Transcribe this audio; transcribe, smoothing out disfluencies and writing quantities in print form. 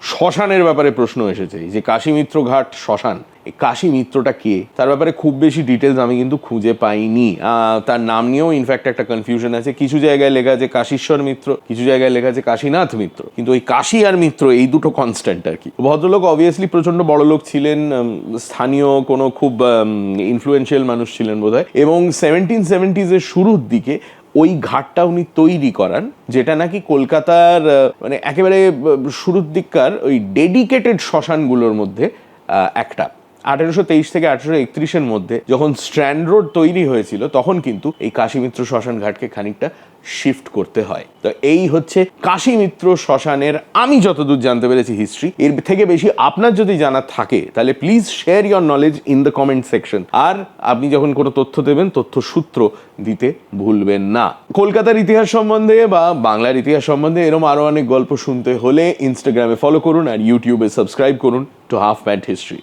শ্মশানের ব্যাপারে প্রশ্ন এসেছে, যে কাশীমিত্র ঘাট শ্মশান, এই কাশীমিত্রটা কে, তার ব্যাপারে খুব বেশি ডিটেলস আমি কিন্তু খুঁজে পাইনি। তার নাম নিয়েও ইনফ্যাক্ট একটা কনফিউশন আছে, কিছু জায়গায় লেখা আছে কাশীশ্বর মিত্র, কিছু জায়গায় লেখা আছে কাশীনাথ মিত্র, কিন্তু ওই কাশী আর মিত্র এই দুটো কনস্ট্যান্ট আর কি। ভদ্রলোক অবভিয়াসলি প্রচন্ড বড় লোক ছিলেন, স্থানীয় কোনো খুব ইনফ্লুয়েন্সিয়াল মানুষ ছিলেন বোধহয়, এবং 1770s শুরুর দিকে ওই ঘাটটা উনি তৈরি করান, যেটা নাকি কলকাতার মানে একেবারে শুরুর দিককার ওই ডেডিকেটেড শ্মশানগুলোর মধ্যে একটা। 1823 থেকে 1831-এর মধ্যে যখন স্ট্র্যান্ড রোড তৈরি হয়েছিল, তখন কিন্তু এই কাশীমিত্র শ্মশান ঘাটকে খানিকটা শিফট করতে হয়। তো এই হচ্ছে কাশীমিত্র শ্মশানের আমি যতদূর জানতে পেরেছি হিস্ট্রি। এর থেকে বেশি আপনার যদি জানা থাকে তাহলে please share your knowledge in the comment section. আর আপনি যখন কোনো তথ্য দেবেন, তথ্য সূত্র দিতে ভুলবেন না। কলকাতার ইতিহাস সম্বন্ধে বা বাংলার ইতিহাস সম্বন্ধে এরকম আরো অনেক গল্প শুনতে হলে ইনস্টাগ্রামে ফলো করুন আর ইউটিউবে সাবস্ক্রাইব করুন টু হাফ প্যান্ট হিস্ট্রি।